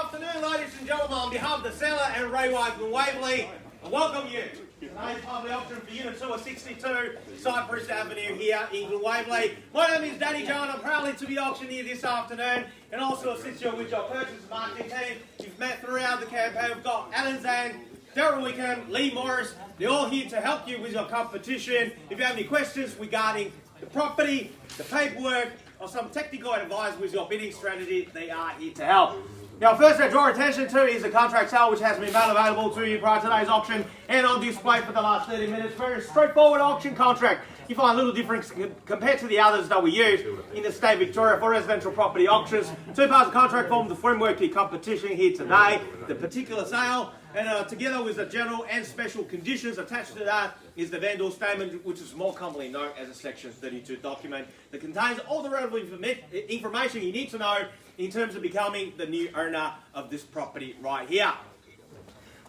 afternoon, ladies and gentlemen. On behalf of the seller and Railway Glen Waverley, I welcome you to today's public auction for Unit 2 of 62 Cypress Avenue here in Glen Waverley. My name is Danny John. I'm proudly to be auctioneer this afternoon and also assist you with your purchase marketing team. You've met throughout the campaign. We've got Alan Zhang, Darryl Wickham, Lee Morris. They're all here to help you with your competition. If you have any questions regarding the property, the paperwork, or some technical advice with your bidding strategy, they are here to help. Now, first I draw attention to is the contract sale which has been made available to you prior to today's auction and on display for the last 30 minutes. Very straightforward auction contract. You find a little difference compared to the others that we use in the state of Victoria for residential property auctions. Two parts of contract form the framework to competition here today. The particular sale, and together with the general and special conditions attached to that is the vendor statement, which is more commonly known as a Section 32 document that contains all the relevant information you need to know in terms of becoming the new owner of this property right here.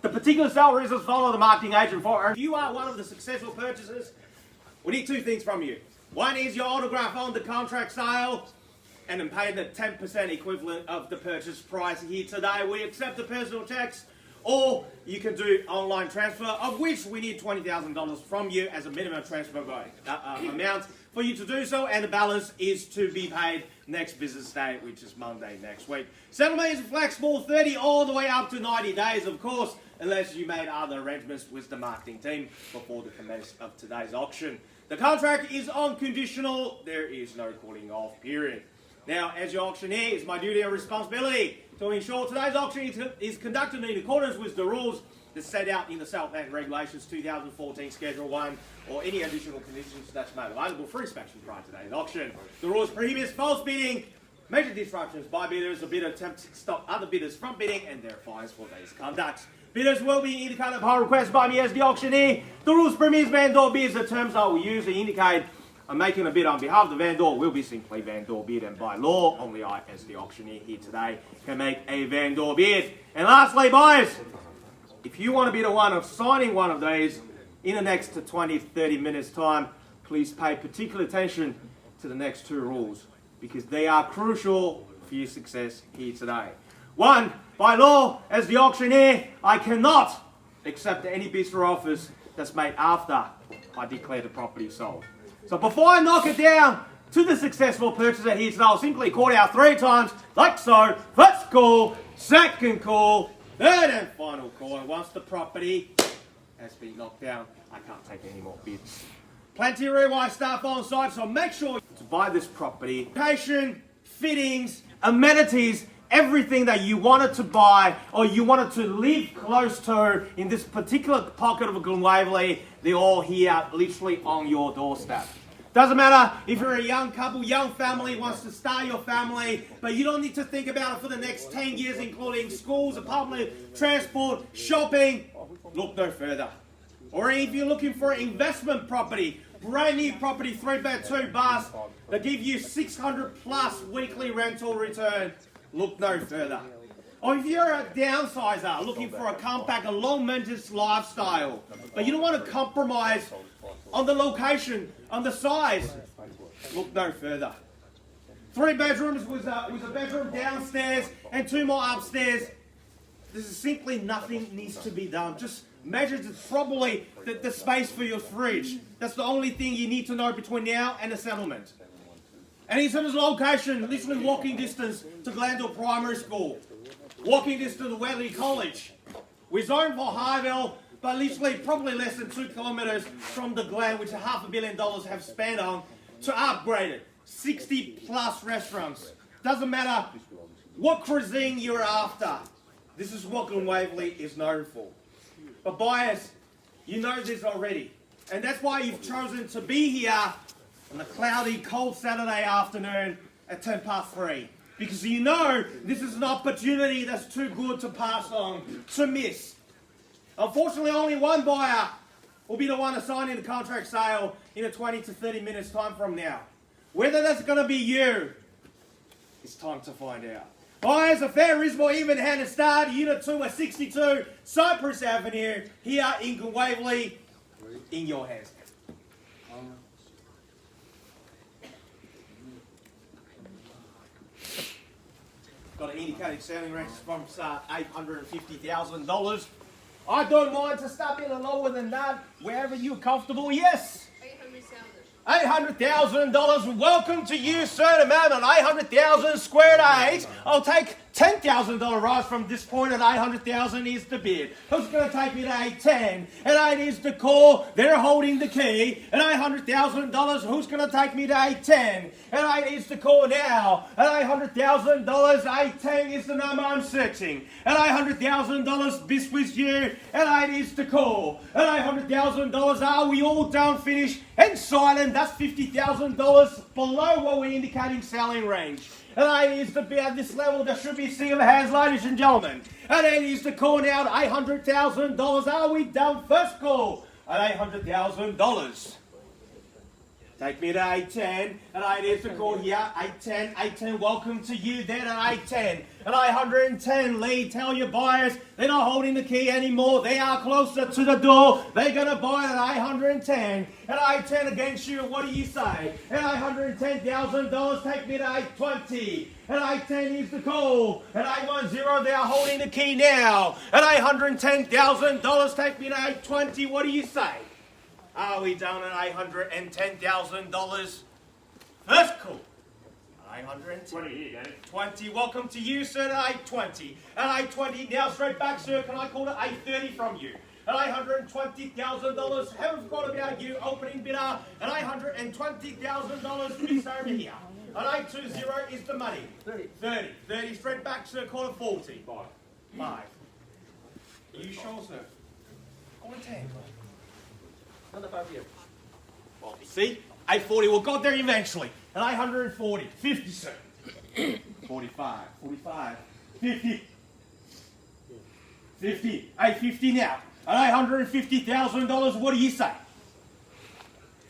The particular sale reasons follow the marketing agent for. If you are one of the successful purchasers, we need two things from you. One is your autograph on the contract sale and then pay the 10% equivalent of the purchase price here today. We accept the personal checks, or you can do online transfer, of which we need $20,000 from you as a minimum transfer amount for you to do so, and the balance is to be paid next business day, which is Monday next week. Settlement is flexible, 30 all the way up to 90 days, of course, unless you made other arrangements with the marketing team before the commence of today's auction. The contract is unconditional. There is no cooling off period. Now, as your auctioneer, it's my duty and responsibility to ensure today's auction is conducted in accordance with the rules that's set out in the Southland Regulations 2014 Schedule 1 or any additional conditions that's made available for inspection prior to today's auction. The rules prohibit false bidding, major disruptions by bidders, or bidder attempts to stop other bidders from bidding, and there are fines for these conducts. Bidders will be indicated upon request by me as the auctioneer. The rules permit vendor bids. The terms I will usually indicate I'm making a bid on behalf of the vendor will be simply vendor bid, and by law, only I, as the auctioneer here today, can make a vendor bid. And lastly, buyers, if you want to be the one of signing one of these in the next 20-30 minutes time, please pay particular attention to the next two rules, because they are crucial for your success here today. One, by law, as the auctioneer, I cannot accept any bids or offers that's made after I declare the property sold. So before I knock it down to the successful purchaser here today, I'll simply call out 3 times, like so. First call, second call, third and final call. And once the property has been knocked down, I can't take any more bids. Plenty of Railway staff on site, so make sure to buy this property. Location, fittings, amenities, everything that you wanted to buy or you wanted to live close to in this particular pocket of Glen Waverley, they're all here literally on your doorstep. Doesn't matter if you're a young couple, young family, wants to start your family, but you don't need to think about it for the next 10 years, including schools, public transport, shopping. Look no further. Or if you're looking for an investment property, brand new property, 3-bed, 2-bath, that give you 600 plus weekly rental return, look no further. Or if you're a downsizer looking for a compact, a long maintenance lifestyle, but you don't want to compromise on the location, on the size, look no further. 3 bedrooms with a bedroom downstairs and 2 more upstairs. This is simply nothing needs to be done. Just measure probably the space for your fridge. That's the only thing you need to know between now and the settlement. And in terms of location, literally walking distance to Glandale Primary School, walking distance to Wesley College. We're zoned for Highville, but literally probably less than 2 kilometres from the Glen, which $500 million have spent on, to upgrade it. 60 plus restaurants. Doesn't matter what cuisine you're after. This is what Glen Waverley is known for. But buyers, you know this already. And that's why you've chosen to be here on a cloudy, cold Saturday afternoon at 3:10. Because you know this is an opportunity that's too good to pass on, to miss. Unfortunately, only one buyer will be the one assigning the contract sale in a 20 to 30 minutes time from now. Whether that's going to be you, it's time to find out. Buyers, a fair, reasonable, even-handed start. Unit 2 of 62 Cypress Avenue here in Glen Waverley, in your hands. got an indicated selling range from $850,000. I don't mind to step in lower than that, wherever you're comfortable. Yes. $800,000. Welcome to you, sir, ma'am, at 800,000 squared eight. I'll take $10,000 rise from this point at 800,000 is the bid. Who's going to take me to 810? And 8 is the call. They're holding the key. At $800,000, who's going to take me to 810? And 8 is the call now. At $800,000, 810 is the number I'm searching. At $800,000, this was you. And 8 is the call. At $800,000, are we all done, finished, and silent? That's $50,000 below what we're indicating selling range. And 8 is the bid at this level. There should be a sea of hands, ladies and gentlemen. And 8 is the call now at $800,000. Are we done? First call at $800,000. Take me to 810, and 8 is the call here. 810, 810. Welcome to you then at 810. At 810, Lee, tell your buyers they're not holding the key anymore. They are closer to the door. They're going to buy it at 810. At 810 against you, what do you say? At $810,000, take me to 820. At 810 is the call. At 810, they are holding the key now. At $810,000, take me to 820. What do you say? Are we done at $810,000? First call. 820. 20. Welcome to you, sir, at 820. At 820, now straight back, sir. Can I call it 830 from you? At $820,000, haven't forgot about you, opening bidder. At $820,000, please over here. At 820 is the money. 30. 30 straight back, sir. Call it 40. 5. Are you sure, sir? Call it 10. Another 5 years. Well, see? 840. We'll got there eventually. At 840. 50, sir. 45. 45. 50. 50. 850 now. At $850,000, what do you say?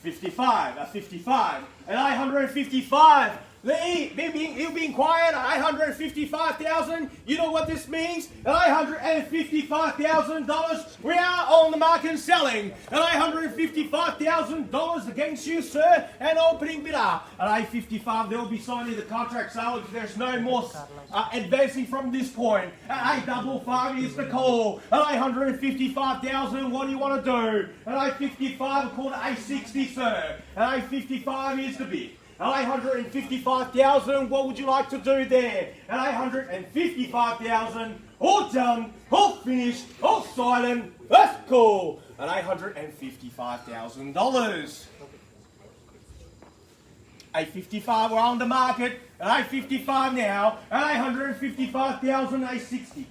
55. At 55. At 855. He'll be quiet at $855,000. You know what this means? At $855,000, we are on the market and selling. At $855,000 against you, sir, and opening bidder. At $855, they'll be signing the contract, so there's no more advancing from this point. At $855 is the call. At $855,000, what do you want to do? At $855, call it $860, sir. At $855 is the bid. At $855,000, what would you like to do there? At $855,000, all done, all finished, all silent, first call. At $855,000. $855, we're on the market. At $855 now. At $855,000,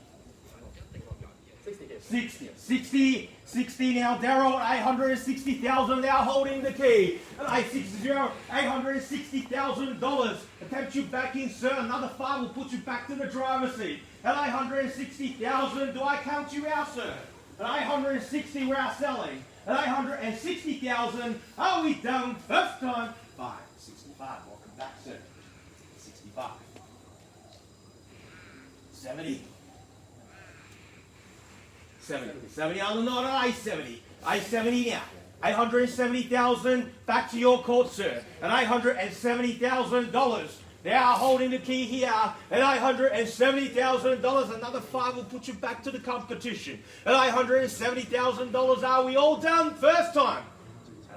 $860. 60 now, Daryl, $860,000 now holding the key. At $860,000. Attempt you back in, sir. Another 5 will put you back to the driver's seat. At $860,000, do I count you out, sir? At $860, we are selling. At $860,000, are we done? First time. 65, welcome back, sir. 65. 70. 70 on the knot at 870. 870 now. 870,000 back to your court, sir. At $870,000. They are holding the key here. At $870,000. Another 5 will put you back to the competition. At $870,000. Are we all done? First time.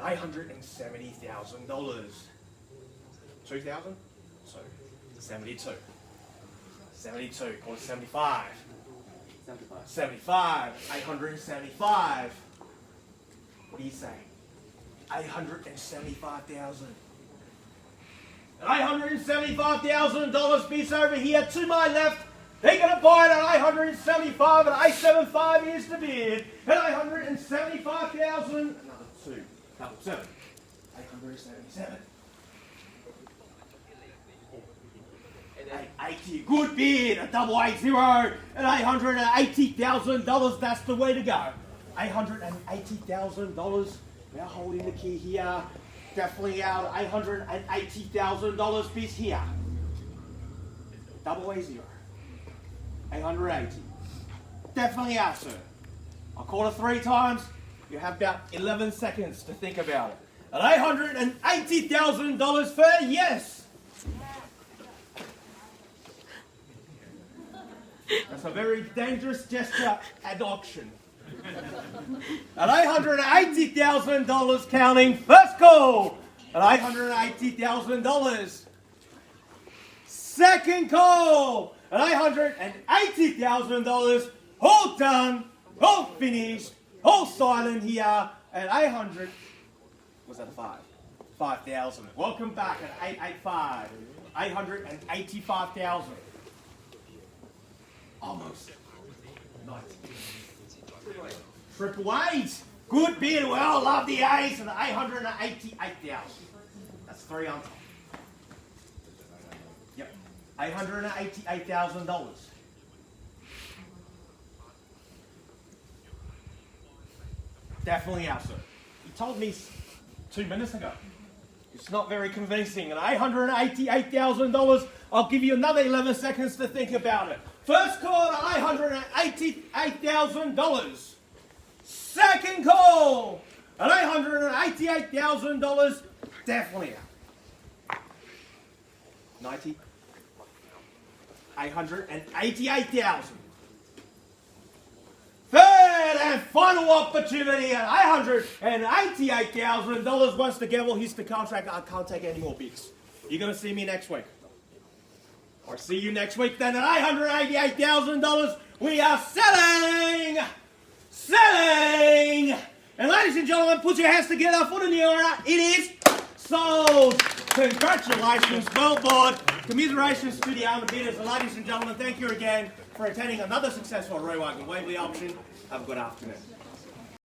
At $870,000. 2,000? So 72. 72. Call it 75. 75, 875. What do you say? 875,000. $875,000 bids over here to my left. They're going to buy it at 875, and 875 is the bid. At 875,000, another 2, double 7, 877. 880, good bid, a double 80, at $880,000, that's the way to go. $880,000, now holding the key here, definitely out, $880,000 piece here. Double 80, 880, definitely out, sir. I'll call it 3 times, you have about 11 seconds to think about it. At $880,000 for yes. That's a very dangerous gesture at auction. At $880,000 counting, first call. At $880,000. Second call. At $880,000. All done, all finished, all silent here at 800. Was that a 5? 5,000. Welcome back at 885. 885,000. Almost. Nice. Triple A's. Good bid. Well, love the A's and 888,000. That's 3 on top. Yep. $888,000. Definitely out, sir. He told me 2 minutes ago. It's not very convincing. And $888,000, I'll give you another 11 seconds to think about it. First call at $888,000. Second call at $888,000. Definitely out. 90. 888,000. Third and final opportunity at $888,000. Once the gavel hits the contract, I can't take any more bids. You're going to see me next week. Or see you next week then at $888,000. We are selling! Selling! And ladies and gentlemen, put your hands together for the new owner. It is sold! Congratulations, well bought. Commiserations to the owner bidders. And ladies and gentlemen, thank you again for attending another successful Glen Waverley auction. Have a good afternoon.